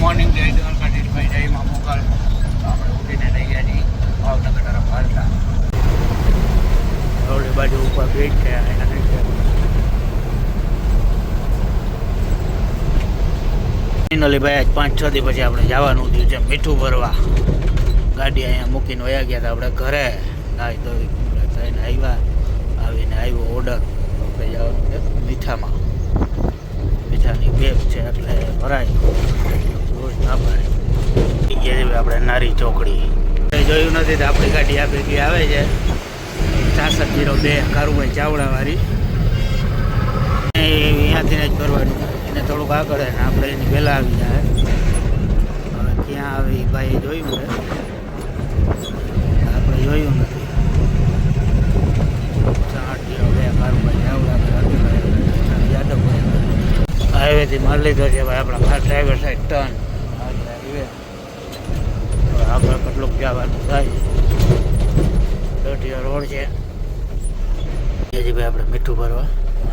Morning જય દ્વારકાધીશભાઈ જય મા મોગલ. આપણે ઉઠીને લઈ ગયા છીએ ભાવનગર તરફ હાલતા. ઓલી બાજુ ઉપર બ્રિજ છે એના નીચે ફાઇનલી ભાઈ આજ 5-6 દી પછી આપણે જવાનું થયું છે મીઠું ભરવા. ગાડી અહીંયા મૂકીને વયા ગયા હતા આપણે ઘરે. નાઈ ધોઈ થઈને આવ્યા, આવીને આવ્યો ઓર્ડર આપણે જવાનું છે મીઠામાં. મીઠાની બેગ છે એટલે ભરાય રોજ ના ભરાય. આપણે નારી ચોકડી જોયું નથી તો આપણી ગાડી આ ભેગી આવે છે 6602 કારુભાઈ ચાવડાવાળી. અહીંયાથી જ ભરવાનું, એને થોડુંક આગળ ને આપણે એની પહેલાં આવી જાય. હવે ક્યાં આવે એ ભાઈએ જોયું છે, આપણે જોયું નથી. 6602 કારુભાઈ ચાવડા યાદવભાઈ હાઈવેથી મારી લીધો છે ભાઈ આપણા ડ્રાઈવર સાઈડ ટર્ન. હાઈવે આગળ કેટલુંક જવાનું થાય. દોઢિયા રોડ છે ભાઈ આપણે મીઠું ભરવા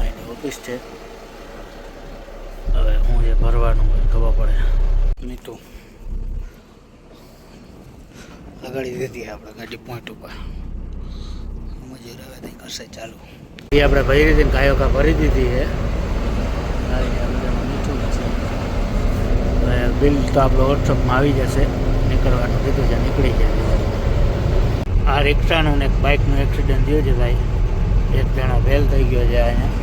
એની ઓફિસ છે. હવે હું જે ભરવાનું ખબર પડે. મીઠું લગાડી દીધી આપણે ગાડી પોઈન્ટ ઉપર. મજૂર હવે ત્યાં કરશે ચાલુ. એ આપણે ભરી દીધી ને ગાયો ભરી દીધી છે. મીઠું છે બિલ તો આપણો વોટ્સઅપમાં આવી જશે. નીકળવાનું કીધું છે, નીકળી જાય. આ રિક્ષાનું ને એક બાઇકનું એક્સિડન્ટ થયું છે ભાઈ. એક જણો ફેલ થઈ ગયો છે અહીંયા.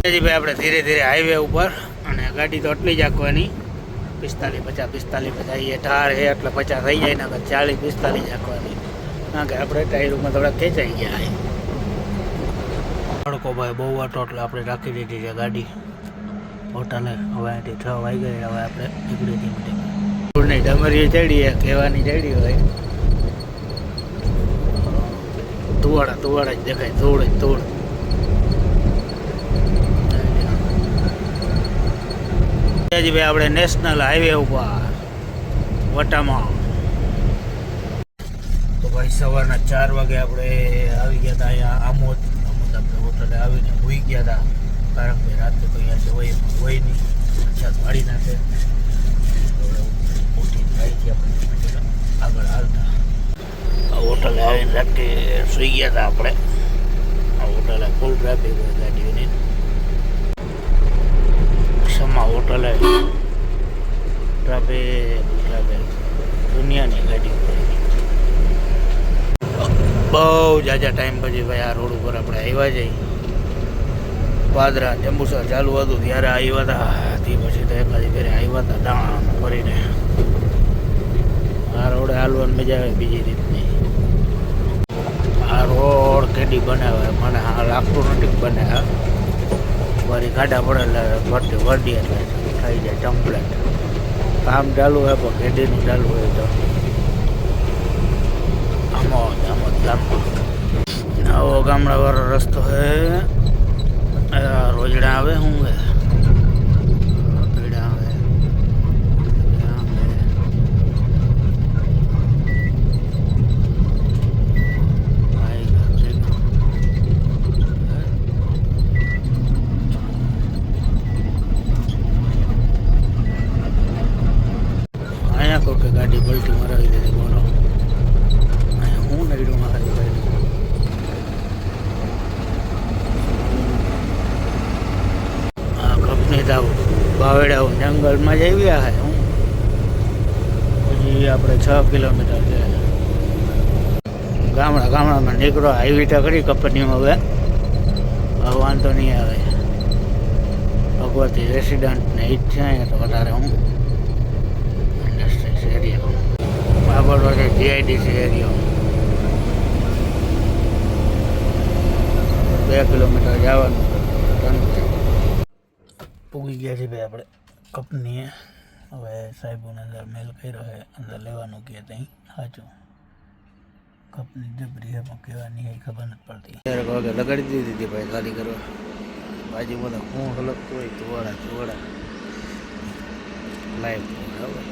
ભાઈ આપણે ધીરે ધીરે હાઈવે ઉપર, અને ગાડી તો એટલી જ આંકવાની 45-50 એ ઢાર છે એટલે 50 થઈ જાય ને 40-45 આંકવાની. કારણ કે આપણે ટાયરોમાં થોડા ખેંચાઈ ગયા. તડકો ભાઈ બહુ હતો એટલે આપણે રાખી દીધી છે ગાડી હોટલે. હવે અહીંથી 6 વાગી ગયા. હવે આપણે નીકળી હતી નહીં ડમરી ચડી કહેવાની ચડી હોય. તુવાડા જ દેખાય, ધૂળ જ ધૂળ. ભાઈ આપણે નેશનલ હાઈવે ઉપર વટામાં. તો ભાઈ સવારના 4 વાગે આપણે આવી ગયા હતા અહીંયા આમોદ. આપણે હોટલે આવીને હોઈ ગયા હતા, કારણ કે રાત્રે તો અહીંયા હોય નહીં, વરસાદ વાળી નાખે. આગળ હાલતા હોટલે આવીને રાત્રે સુઈ ગયા હતા આપણે. આ હોટલે ફૂલ ટ્રાફિક હોય ગાડીઓની. સમા હોટલે ટ્રાફિક દુનિયાની ગાડી. બહુ જાજા ટાઈમ પછી ભાઈ આ રોડ ઉપર આપણે આવ્યા જઈએ. પાદરા જંબુસર ચાલુ હતું ત્યારે આવ્યા હતા. તે પછી તો એકાદી ફેરે આવ્યા હતા દાણા ભરીને. આ રોડે હાલવાની મજા આવે બીજી રીતની. આ રોડ કેડી બનાવે મને આ લાગતું નથી બનાવે. વળી ગાડા પડે વરડી એટલે થઈ જાય કમ્પ્લેટ. કામ ચાલુ હોય પણ કેડીનું ચાલુ હોય તો આમોદ ગામમાં આવો ગામડાવાળો રસ્તો હે. રોજડા આવે શું હે, પીડા આવે. અહીંયા કોઈ કે ગાડી પલટી મરાવી દીધી. બોલો અહીંયા હું નડ્યું મારી ગાડી. બાવેડા જંગલમાં જ આવ્યા હે. પછી આપણે 6 કિલોમીટર છે ગામડામાં નીકળો. હાઈવીટા કરી કંપનીમાં હવે વાંધો નહીં આવે. ભગવતી રેસિડન્ટને ઈચ્છા તો વધારે હું ઇન્ડસ્ટ્રીઝ એરિયા. આગળ છે જીઆઈડીસી એરિયા. 2 કિલોમીટર જવાનું. પૂગી ગયા છે ભાઈ આપણે કંપનીએ. હવે સાહેબોને અંદર મેલ કર્યો છે, અંદર લેવાનું કહે ત્યાં સાચું. કંપની જબરી એમાં કહેવાની એ ખબર નથી પડતી. ત્યારે વાગે લગાડી દીધી હતી ભાઈ ખાલી કરવા. બાજુ બધા હું હલકતું હોય તુવાડા લાઈવ બરાબર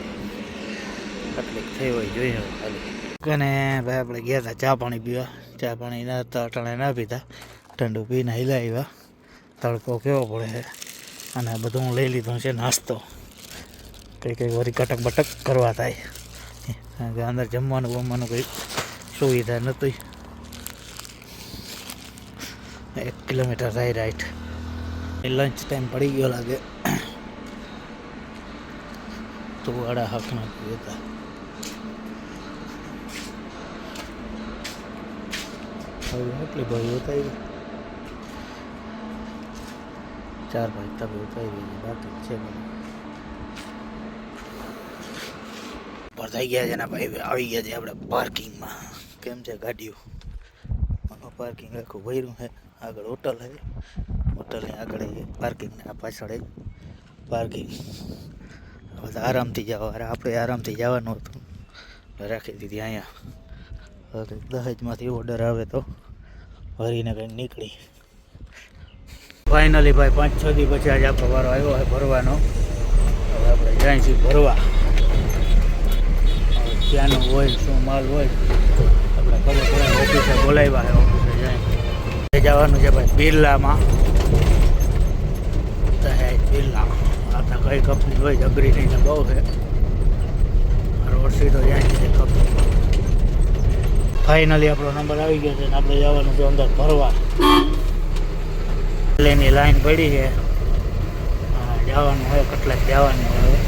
તકલીફ થઈ હોય જોઈએ ખાલી. અને ભાઈ આપણે ગયા હતા ચા પાણી પીવા. ચા પાણી ના અટાણે ના પીતા, ઠંડુ પીને હિલા આવ્યા. તડકો કેવો પડે છે. અને બધું હું લઈ લીધું છે નાસ્તો. કંઈ વરી કટક બટક કરવા થાય, કારણ કે અંદર જમવાનું બમવાનું કંઈ સુવિધા નહોતી. 1 કિલોમીટર થાય રાઈટ. લંચ ટાઈમ પડી ગયો લાગે તો વાડા હાકના હતા. એટલી ભાઈ ઉતારી 4-5 તબે ઉતારી બાકી છે બધું પર થઈ ગયા છે ને ભાઈ. આવી ગયા છે આપણે પાર્કિંગમાં. કેમ છે ગાડીઓ? પાર્કિંગ આખું ભર્યું છે. આગળ હોટલ છે, હોટલની આગળ પાર્કિંગ ને આ પાછળ પાર્કિંગ. બધા આરામથી જવા, આપણે આરામથી જવાનું હતું, રાખી દીધી અહીંયા. દહેજમાંથી ઓર્ડર આવે તો ભરીને કંઈક નીકળી. ફાઇનલી ભાઈ 5-6 દી પછી આજે આપણો વારો આવ્યો હોય ભરવાનો. હવે આપણે જાય છીએ ભરવા. ત્યાંનું હોય શું માલ હોય આપણે ખબર પડે. ઓફિસે બોલાવ્યા છે, ઓફિસે જાય જવાનું છે ભાઈ બિરલામાં. બિરલા આપણા કઈ કંપની હોય, અગ્રીની બહુ છે. રોડ સીધો જાય છે કંપની. ફાઇનલી આપણો નંબર આવી ગયો છે ને આપણે જવાનું છે અંદર ભરવા. એની લાઈન પડી છે, જવાનું હોય કેટલાક જવાનું હોય.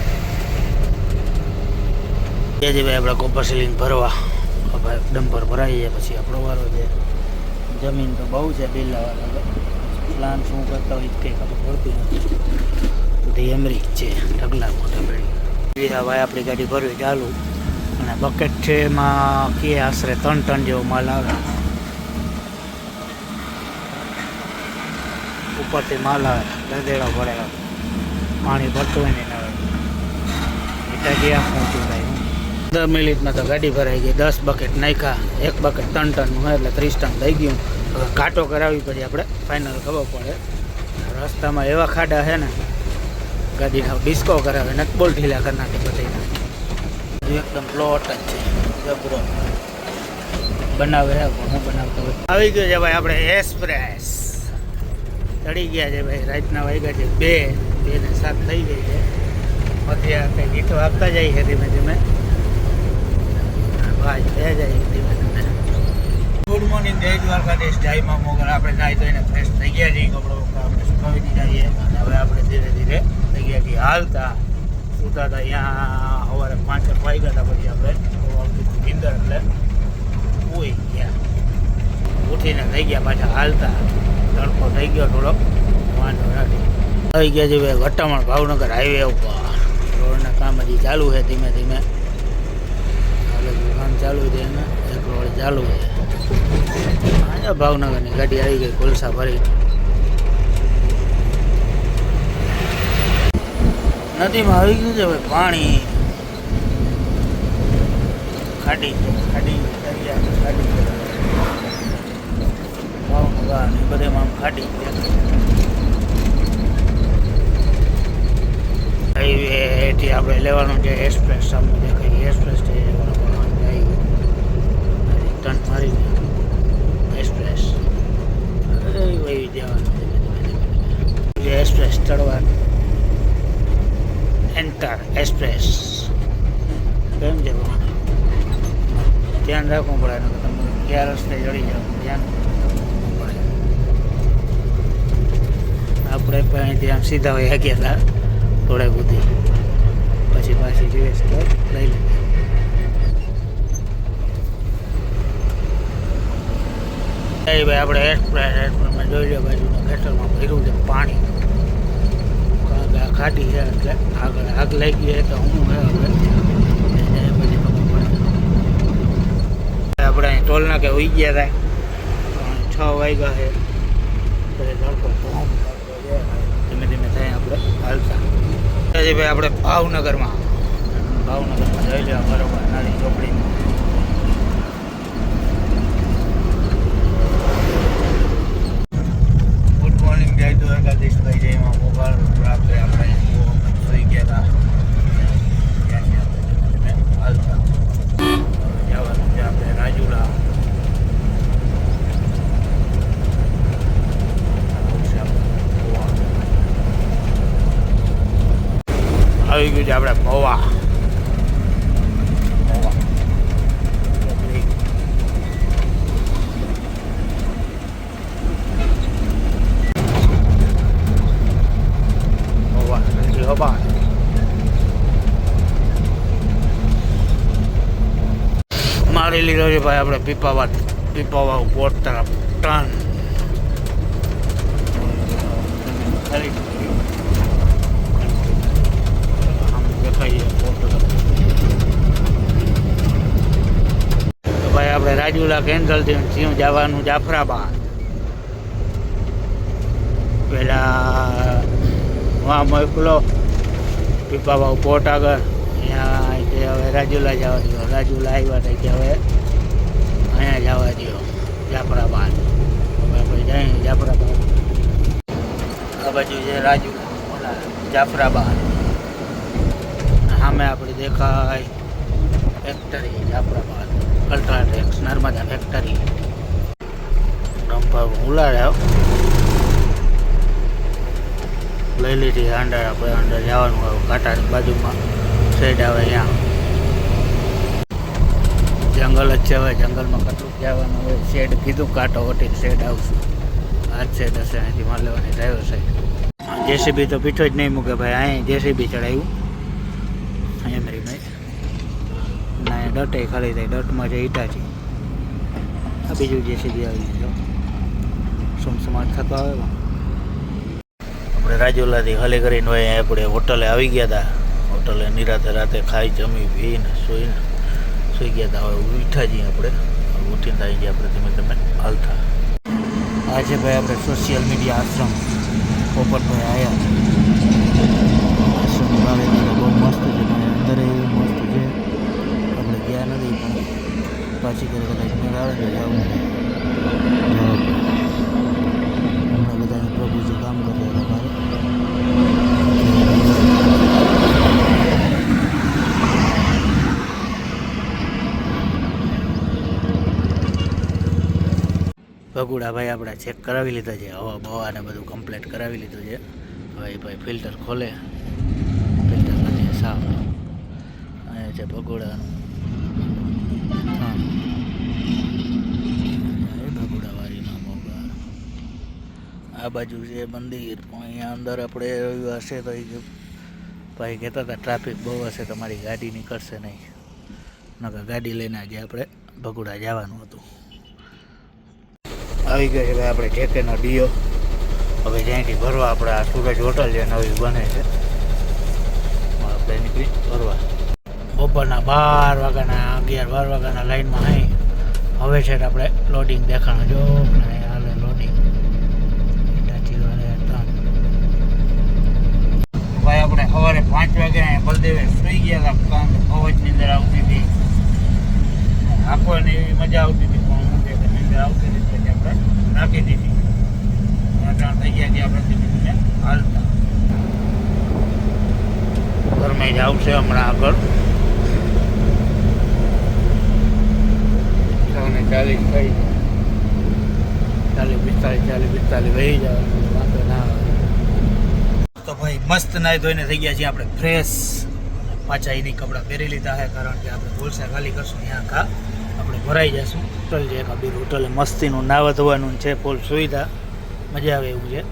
ભાઈ આપણે કોપર સીલિંગ ભરવા ભાઈ ડમ્પર ભરાઈ જાય પછી આપણો વારો છે. જમીન તો બહુ છે બિરલાવાળા, પ્લાન શું કરતા હોય કંઈ ખબર પડતી નથી. બધી એમરીક છે, ઢગલા મોટા પડી. ભાઈ આપણી ગાડી ભરવી ચાલુ અને બકેટ છે એમાં કે આશરે 3 ટન જેવો માલ આવે. ઉપરથી માલ આવે, ગધેડો પડે, પાણી ભરતું હોય ને આવે. એટલે જ્યાં પહોંચ્યું થાય 10 મિનિટમાં તો ગાડી ભરાઈ ગઈ. 10 બકેટ નાખ્યા, 1 બકેટ 3 ટનનું હોય એટલે 30 ટન થઈ ગયું. હવે કાંટો કરાવી પછી આપણે ફાઇનલ ખબર પડે. રસ્તામાં એવા ખાડા છે ને ગાડીના ડિસ્કો કરાવે ને બોલ ઢીલા કરી નાખે બધાના. એકદમ પ્લોટ જ છે, જબરો બનાવે છે. હું બનાવતો હોય આવી ગયો છે ભાઈ આપણે એક્સપ્રેસ. ચડી ગયા છે ભાઈ. રાતના વાગ્યા છે 2 ને 7 થઈ ગઈ છે. અત્યારે કંઈ ગીતો આપતા જાય છે ધીમે ધીમે. ભાઈ બે જાય ધીમે ધીમે. ગુડ મોર્નિંગ, જય દ્વારકાધીશ, જય મા મોગલ. આપણે નાહી ધોઈને ફ્રેશ થઈ ગયા છીએ, કપડો આપણે સુકાવી દીધા છીએ અને હવે આપણે ધીરે ધીરે થઈ ગયા છીએ હાલતા. સુતા હતા અહીંયા સવારે 5 વાગ્યા હતા. પછી આપણે નીંદર એટલે સૂઈ ગયા. ઉઠીને થઈ ગયા પાછા હાલતા. તડકો થઈ ગયો થોડોક, વાંધો નથી. આવી ગયા છે ભાઈ વટામણ ભાવનગર હાઈવે ઉપર. રોડના કામ હજી ચાલુ છે ધીમે ધીમે. કામ ચાલુ છે એને એક રોડ ચાલુ છે. આજે ભાવનગરની ગાડી આવી ગઈ કોલસા ભરી. નદીમાં આવી ગયું છે ભાઈ પાણી. ખાડી ખાડી દરિયા ખાડી ભાવનગર ને બધેમાં આમ ખાડી. હાઈવેથી આપણે લેવાનું છે એક્સપ્રેસ. સામે દેખાય એક્સપ્રેસ છે, ટર્ન મારી એક્સપ્રેસ વહી જવાનું. એક્સપ્રેસ ચડવાનું. Enter express. કેમ છે ધ્યાન રાખવું પડે ને તમે ક્યાં રસ્તે ચડી જાઓ ધ્યાન રાખવું પડે. આપણે અહીંથી આમ સીધા હોય ગયા હતા થોડે બુદ્ધિ, પછી પાછી રિવેસ લઈ લીધી. ભાઈ આપણે એક્સપ્રેસમાં જોઈ લો બાજુના ખેતરમાં ભર્યું છે પાણી. ખાટી છે એટલે આગળ આગ લાગી ગઈ તો હું પછી ખબર પડે. આપણે અહીં ટોલ નાકે હોઈ ગયા હતા 6 વાગ્યા છે. ધીમે ધીમે થાય આપણે હાલતા. ભાઈ આપણે ભાવનગરમાં જઈ લેવા બરોબર નાની ચોકડીમાં. ગુડ મોર્નિંગ, જય દ્વારકાધીશ ભાઈ, જય મા મોગલ. રાત્રે આપણે સુઈ ગયા હતા. હાલતા જવાનું છે આપણે રાજુલા. આવી ગયું છે આપણે મવા. મારી લીધો છે ભાઈ આપણે પીપાવા પોટ તરફ ટર્ન. ભાઈ આપણે રાજુલા કેન્દ્રથી થયું જવાનું જાફરાબાદ. પેલા વાં મોકલો પીપાવા પોટ આગળ, અહીંયા હવે રાજુલા જવા દો. રાજુલા આવ્યા હતા કે હવે અહીંયા જવા દો જાફરાબાદ. હવે આપણે જઈએ જાફરાબાદ. આ બાજુ છે રાજુલા જાફરાબાદ. સામે આપણે દેખાય ફેક્ટરી જાફરાબાદ, અલ્ટ્રાટેક્સ નર્મદા ફેક્ટરી. ડમ્પર ઉલાડે લઈ લીધી અંદર. આપણે અંદર જવાનું આવે કાંટાની બાજુમાં શેડ આવે ત્યાં જંગલ જ છે. હવે જંગલમાં કેટલું જવાનું હોય. શેડ કીધું કાંટો વટીને શેડ આવશું. આ જ શેડ હશે અહીંથી માલ લેવાની ડ્રાઈવર સાઈડ. જેસીબી તો પીઠો જ નહીં મૂકે ભાઈ. અહીં જેસીબી ચડાવ્યું એમરી ભાઈ ના ડટે ખાલી થાય. ડટમાં જે ઈટાચી આ બીજું જેસીબી આવી ગયો સુમસમાટ થતો આવે. આપણે રાજુલાથી ખાલી કરીને હોય આપણે હોટલે આવી ગયા હતા. હોટલે નિરાતે રાતે ખાઈ જમી પીને સુઈ ગયા હતા. હવે ઉઠા જઈએ આપણે. ઉઠીને આવી ગયા આપણે તમે હાલતા. આ છે ભાઈ આપણે સોશિયલ મીડિયા આશ્રમ. પોપટભાઈ આવ્યા આશ્રમ બહુ મસ્ત છે. અંદર એવું મસ્ત છે. આપણે ગયા નથી પણ પાછી કરે કદાચ મેળ આવે તો જવું. હમણાં બધાને પ્રભુજી કામ કરતા હતા મારે. ભગુડા ભાઈ આપણે ચેક કરાવી લીધા છે. હવા બવા ને બધું કમ્પ્લીટ કરાવી લીધું છે. હવે ભાઈ ફિલ્ટર ખોલે. ફિલ્ટર કરી સાફ. અહીંયા છે ભગુડાનું હા ભગુડાવાળીના મોગા. આ બાજુ છે મંદિર. પણ અહીંયા અંદર આપણે રહ્યું હશે તો ભાઈ કહેતા હતા ટ્રાફિક બહુ હશે, તમારી ગાડી નીકળશે નહીં. નકર ગાડી લઈને આજે આપણે ભગુડા જવાનું હતું. આવી ગયો છે ભાઈ આપણે જેકેનો ડીઓ. હવે જ્યાંથી ભરવા આપણે આ સુરજ હોટલ જે નવી બને છે આપણે નીકળી ભરવા. બપોરના 12 વાગ્યાના 11-12 વાગ્યાના લાઈનમાં અહીં હવે છે આપણે લોડિંગ દેખાણું. જો હાલે લોડિંગ ભાઈ. આપણે સવારે 5 વાગ્યા બલદેવે સુઈ ગયા હતા. અવાજની અંદર આવતી હતી. આંખોને એવી મજા આવતી હતી પણ અંદર આવતી હતી આપણે નાખી દીધી. થઈ ગયા કે આપણે ધીમે ધીમે હાલતા. ઘરમાં જ આવશે હમણાં આગળ 40 થઈ 40-45 વહી જવાનું વાંધો ના આવે. તો ભાઈ મસ્ત નાહી ધોઈને થઈ ગયા છીએ આપણે ફ્રેશ. પાછા એની કપડાં પહેરી લીધા છે કારણ કે આપણે ભૂલસા ખાલી કરશું ત્યાં કા આપણે ભરાઈ જશું. હોટલ છે કબીર હોટલે મસ્તીનું નાવા ધોવાનું છે. ફૂલ સુવિધા મજા આવે એવું છે.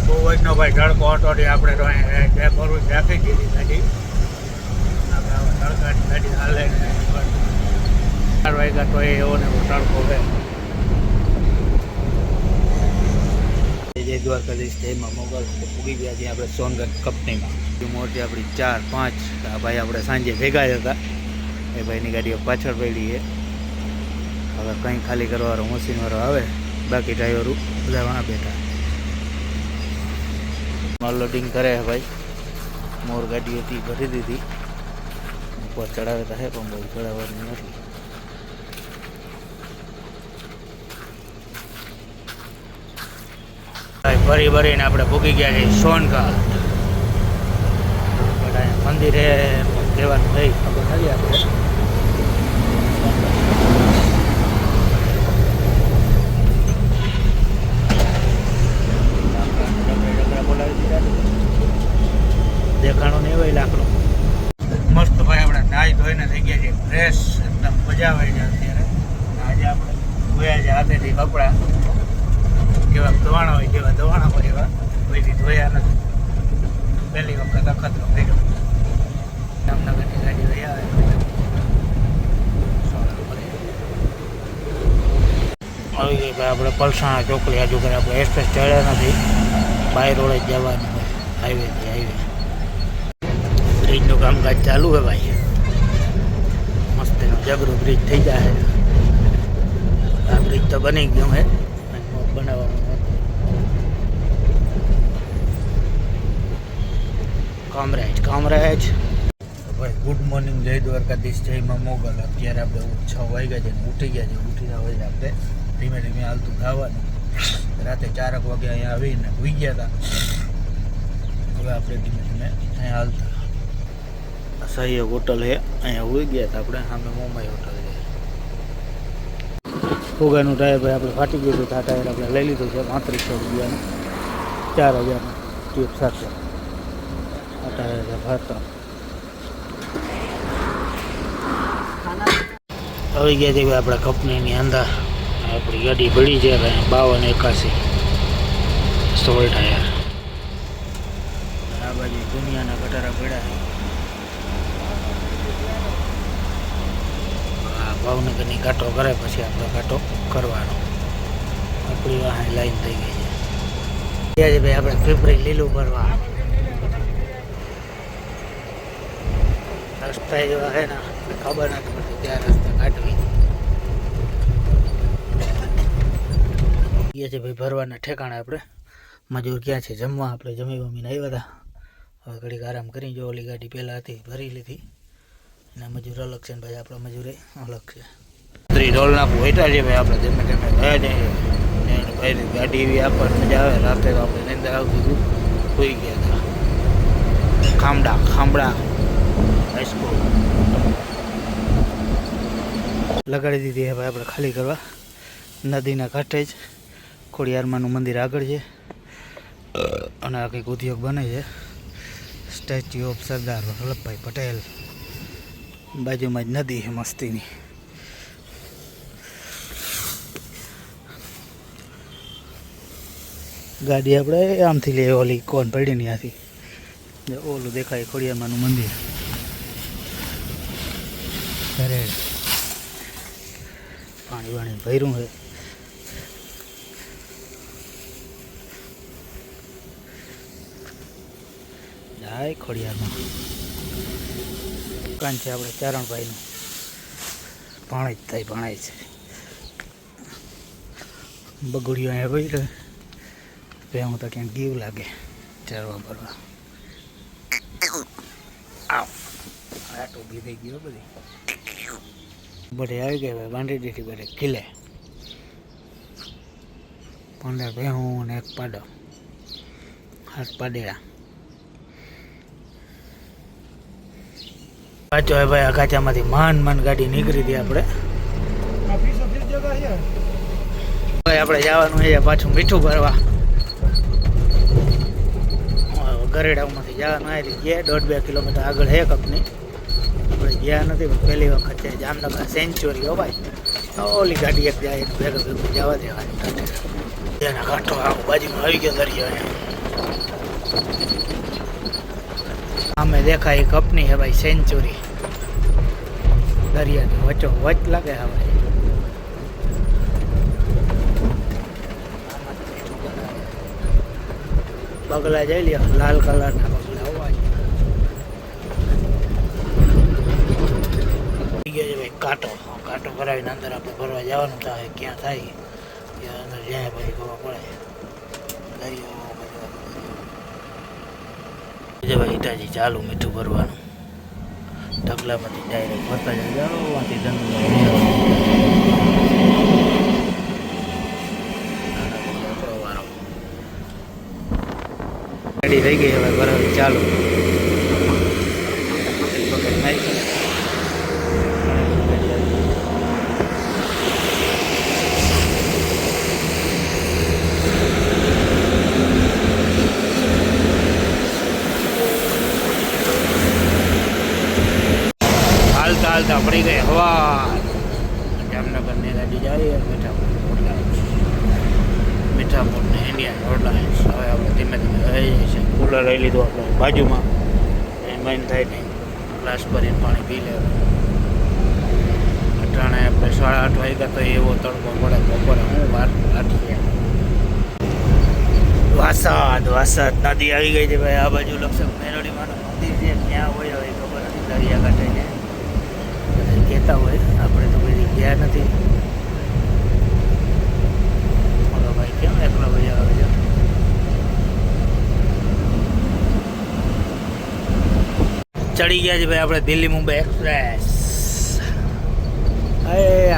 બહુ વજનો ભાઈ તડકો હતો આપણે તો ભરવું રાખી દીધી ગાડી. આપણે તડકાની ગાડી હાલે 4 વાગ્યા તો એવો ને એવો તડકો છે. જય દ્વારકાધીશ જયમાં મોગલ પૂગી ગયા છીએ આપણે સોનગઢ કંપનીમાં. મોટી આપણી 4-5 આ ભાઈ આપણે સાંજે ભેગા હતા. એ ભાઈની ગાડીઓ પાછળ પડી છે. હવે કંઈ ખાલી કરવાનો મશીનવાળો આવે, બાકી ડ્રાઈવરો બધા વાં બેઠા અનલોડિંગ કરે છે ભાઈ. મોર ગાડી હતી ભરી દીધી. ઉપર ચડાવે તો છે પણ બહુ ચડાવવાની નથી. ભરી ભરીને આપણે ભૂગી ગયા છીએ સોનગઢ. મંદિરે કહેવાનું થઈ ખબર નથી આપણે. બોલાવી દીધા ઠેકાણું નહીં હોય લાકડું. મસ્ત ભાઈ આપણે નાહી ધોઈને થઈ ગયા છે ફ્રેશ, એકદમ મજા આવે છે અત્યારે. આજે આપણે ધોયા છે હાથેથી કપડાં, જેવા ધોવાણા હોય જેવા ધોવાણા હોય એવા કોઈથી ધોયા નથી. પહેલી વખત અખતરો કર્યો. જામનગરની ગાડી લઈ આવે આવી ગઈ ભાઈ આપણે પલસાણા ચોકડી. હજુ કરે આપણે એક્સપ્રેસ ચડ્યા નથી, બાય રોડે જ જવાનું હોય, હાઈવેથી હાઈવે. બ્રિજનું કામકાજ ચાલુ છે ભાઈ, મસ્ત એનો જબરો બ્રિજ થઈ જાય. આ બ્રિજ તો બની ગયો હે, બનાવવાનું કામરેજ. ભાઈ ગુડ મોર્નિંગ, જય દ્વારકાધીશ, જય મા મોગલ. અત્યારે આપણે 6 વાગ્યા છે, ઉઠી ગયા છે. ઉઠીને હવે આપણે ધીમે ધીમે હાલતું ખાવાનું. રાતે 4 વાગે અહીંયા આવીને સુઈ ગયા હતા. હવે આપણે ધીમે ધીમે અહીંયા હાલતા. સહયોગ હોટલ છે, અહીંયા સુઈ ગયા હતા આપણે. સામે મોમાઈ હોટલ છે. ફુગાનું ટાયર ભાઈ આપણે ફાટી ગયું હતું. આ ટાયર આપણે લઈ લીધું છે 3500 રૂપિયાનું, 4000 ટ્યુબ સાથે. આ ટાયર છે ફરતા. આવી ગયા છે આપણા કંપનીની અંદર. આપણી ગાડી પડી છે 5281 16 ટાયર. આ બાજુ દુનિયાના ગટારા પડ્યા છે. ભાવનગરની કાંટો કરે પછી આપણે કાંટો કરવાનો. આપણી વાહન લાઈન થઈ ગઈ છે. ત્યાં ભાઈ આપણે પીપરી લીલું ભરવા. રસ્તા જેવા છે ને ખબર નથી પડતી ત્યાં રસ્તા કાઢવી. એ છે ભાઈ ભરવાના ઠેકાણે. આપણે મજૂર ક્યાં છે? જમવા. આપણે જમી વમીને આવ્યા હતા. હવે ઘડીક આરામ કરી. જો ઓલી ગાડી પહેલાં હતી ભરી લીધી. એના મજૂર અલગ છે ને ભાઈ આપણા મજૂરે અલગ છે. રોલ નાખવું હેઠા છે ભાઈ. આપણે ધીમે ધીમે ગયા જઈએ. ભાઈ ગાડી એવી આપણને મજા આવે. રાતે તો આપણે નિંદર આવતી હતું, સુઈ ગયા હતા. ખામડા હાઈસ્કૂલ લગાડી દીધી છે ભાઈ આપણે ખાલી કરવા. નદીના કાંઠે જ ખોડિયારમાંનું મંદિર આગળ છે અને આ કંઈક ઉદ્યોગ બને છે. Statue of Sardar Vallabhbhai Patel. બાજુમાં જ નદી છે મસ્તીની. ગાડી આપણે આમથી લઈએ, ઓલી કોણ પડી ને ત્યાંથી. ઓલું દેખાય ખોડિયારમાંનું મંદિર. ઘરેડ પાણી વાણી ભર્યું છે. જાય ખોડિયારમાં દુકાન છે આપણે ચારણભાઈનું. ભાણે જ થાય, ભાણે છે. બગુડીઓ અહીંયા ભાઈ રહે. હું તો ક્યાંક ગીવ લાગે ચારવા ભરવા. આવ આટ ઊભી થઈ ગયો બધી. બધે આવી ગયા ભાઈ. બાંધી દીધી બધે કિલ્લે. 15 ભેહું ને 1 પાડો. 8 પાડેડા. પાછો હવે ભાઈ અગાચામાંથી માન ગાડી નીકળી હતી આપણે. ભાઈ આપણે જવાનું છે પાછું મીઠું ભરવા. ગરેડામાંથી જવાનું આવી ગયા. 1.5-2 કિલોમીટર આગળ છે કંપની. આપણે ગયા નથી, પહેલી વખત છે. જામનગર સેન્ચુરી. હો ભાઈ ઓલી ગાડી એક જાય ભેગા ભેગું જવા દેવાની. એના કાંઠો બાજુમાં આવી ગયો દરિયો. સામે દેખાય કંપની છે ભાઈ સેન્ચુરી. દરિયાની વચ્ચો વચ લાગે હવે. બગલા જઈ લ્યો, લાલ કલરના બગલા હોવા છે ભાઈ. કાંટો ભરાવીને અંદર આપણે ભરવા જવાનું થાય. ક્યાં થાય ત્યાં અંદર જાય પછી ખબર પડે. દરિયો ભાઈ ઈટાજી ચાલુ મીઠું ભરવાનું. ઢગલામાંથી ડાયરેક્ટ ભરતા જાય. ત્યાંથી ગાડી થઈ ગઈ હવે ભરવાની ચાલુ. છૂટા પડી ગઈ હવા. જામનગરની ગાડી જાય મીઠાપુર રોડલાઇન્સ, મીઠાપુર ને ઇન્ડિયન રોડલાઇન્સ. હવે આપણે ધીમે ધીમે રહી જાય છે. કુલર લઈ લીધું આપણે બાજુમાં, એ મન થાય નહીં, ગ્લાસ ભરીને પાણી પી લેવું. અટાણે આપણે 8:30 વાગ્યા તો એવો તડકો પડે. બપોરે હું 12 વાગીએ. વાસદ નદી આવી ગઈ છે ભાઈ. આ બાજુ લક્ષક મેલોડીમાંનું મંદિર છે, ક્યાં હોય હવે ખબર નથી. દરિયા કાંઠે છે કહેતા હોય, આપણે તો કોઈ ગયા નથી. બોલો ભાઈ, કેમ એકલા ભાઈ આવે છે? ચડી ગયા છે ભાઈ આપણે દિલ્હી મુંબઈ એક્સપ્રેસ.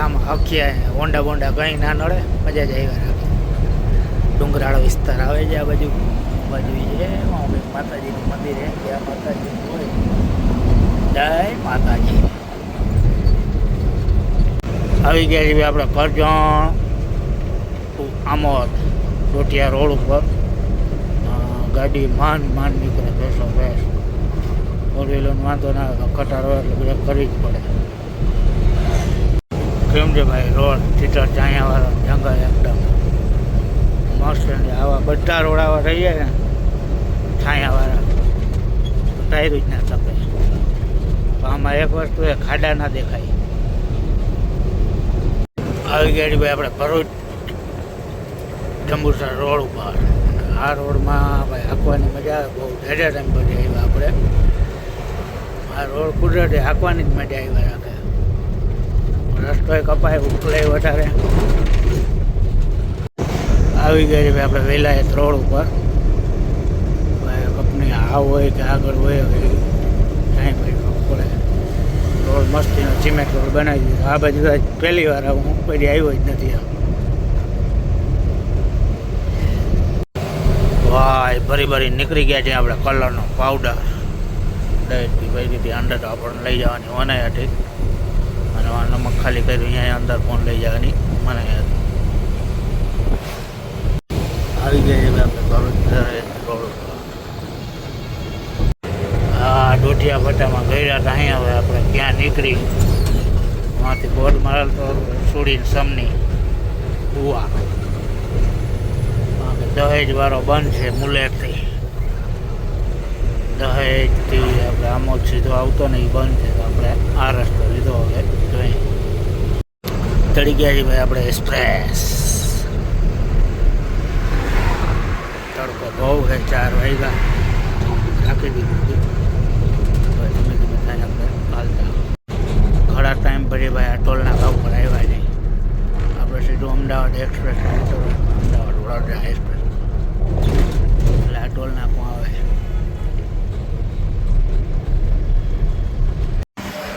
આમ આખી હોન્ડા બોન્ડા કંઈ ના નડે, મજા જ આવી રાખે. ડુંગરાળો વિસ્તાર આવે છે આ બાજુ. બાજુ છે માતાજીનું મંદિર છે, ત્યાં માતાજી હોય. જય માતાજી. આવી ગયા છીએ આપણે કરજણ આમોદ ડોટિયા રોડ ઉપર. ગાડી માંડ નીકળે બેસો બેસ. ફોર વ્હીલરનો વાંધો ના આવે, કટાર હોય એટલે બ્રેક કરવી જ પડે. કેમ છે ભાઈ રોડ? ટીચર ચાયાવાળા જંગલ એકદમ મસ્ત. આવા બધા રોડ આવા રહી જાય ને છાયાવાળા, ટાયરું જ ના તપે. આમાં એક વસ્તુ એ ખાડા ના દેખાય. આવી ગયા ભાઈ આપણે ભરૂચ જંબુસર રોડ ઉપર. આ રોડમાં ભાઈ હાંકવાની મજા આવે બહુ. ઢેઢા ટાઈમ પછી આવ્યા આપણે. આ રોડ કુદરતી હાંકવાની જ મજા આવ્યા રાખે. રસ્તો કપાય ઉકલાય વધારે. આવી ગયા છે ભાઈ આપણે વેલાયત રોડ ઉપર. ભાઈ કંપની આ હોય કે આગળ હોય કાંઈ ભાઈ પડે. રોડ મસ્તીનો સિમેન્ટ રોડ બનાવી દીધો. આ બાજુ પહેલી વાર હું કોઈ આવ્યો જ નથી. ભાઈ ભરી નીકળી ગયા છે આપણે કલરનો પાવડર. ડાયરેક્ટ ભાઈ દીધી અંદર તો આપણને લઈ જવાની મનાઈ હતી. અને નમક ખાલી કર્યું અહીંયા અંદર ફોન લઈ જવાની મનાઈ હતી. આવી ગયા છે આપણે ભરૂચ રોડ ઉપર. હા, ડોઠિયા ભટ્ટામાં ગયા હતા. અહીંયા હવે આપણે ક્યાં નીકળી એમાંથી બોર્ડ મારેલ તો સુડીને સમની કુવા. દહેજ વાળો બંધ છે મુલેરથી. દહેજથી આપણે આમોદ સીધો આવતો ને એ બંધ છે, તો આપણે આ રસ્તો લીધો. હવે જોઈ ચડી ગયા છીએ ભાઈ આપણે એક્સપ્રેસ. તડકો બહુ છે, 4 વાગ્યા રાખી દીધું. ધીમે ધીમે થાય આપણે હાલતા. ઘણા ટાઈમ પછી ભાઈ આ ટોલના ભાવ પર આવ્યા નહીં. આપણે સીધું અમદાવાદ એક્સપ્રેસ, અમદાવાદ વડોદરા એક્સપ્રેસ, એટલે આ ટોલ નાકું આવે.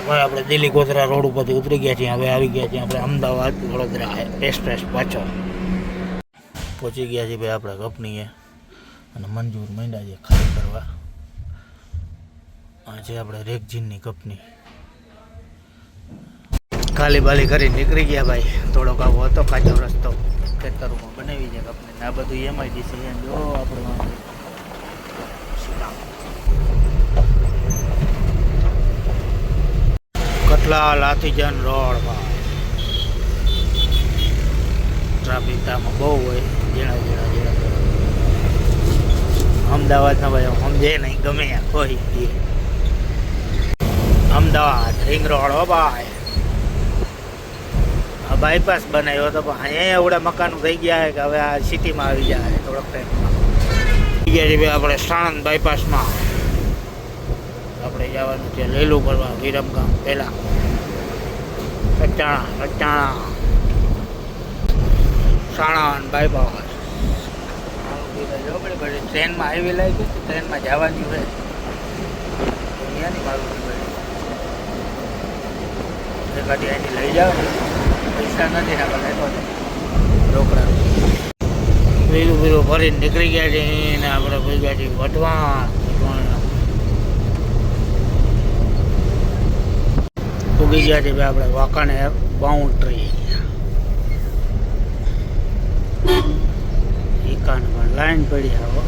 હવે આપણે દિલ્હી ગોધરા રોડ ઉપરથી ઉતરી ગયા છીએ. હવે આવી ગયા છીએ આપણે અમદાવાદ વડોદરા એક્સપ્રેસ પાછળ પહોંચી ગયા છીએ ભાઈ આપણે કંપનીએ. અને મંજૂર માંડ્યા છે ખાલી કરવા. આ છે આપણે રેગજીનની કંપની. ખાલી બાલી કરી નીકળી ગયા ભાઈ. થોડોક આવો હતો કાચો રસ્તો ખેતરોમાં બનાવી છે કંપની. આ બધું MIDC જો આપણે કટલા લાઠીજન રોડ ભાઈ. ટ્રાફિક આમાં બહુ હોય. ઝીણા અમદાવાદના ભાઈ સમજે નહીં ગમે કોઈ. અમદાવાદ રિંગ રોડ હો ભાઈ. બાયપાસ બનાવ્યો હતો પણ અહીંયા એવડા મકાનો થઈ ગયા કે હવે આ સિટીમાં આવી જાય થોડોક ટાઈમમાં. ગયા છે આપણે સાણંદ બાયપાસમાં. આપણે જવાનું છે લેલું કરવા વિરમગામ પહેલાં. સચાણા સાણંદ બાયપાસ. ટ્રેનમાં આવી લાગી ગઈ. ટ્રેનમાં જવાની હોય અહીંયાની મારું ગાડી અહીંથી લઈ જાવ. પૈસા નથી ના લેતો રોકડા. બીરું ભરીને નીકળી ગયા છે. ને આપણે ભઈ ગયા છીએ વઢવાણ. ઉગી ગયા છે આપણે વાંકાનેર બાઉન્ડ્રી. એકાન લાઈન પડી આવો.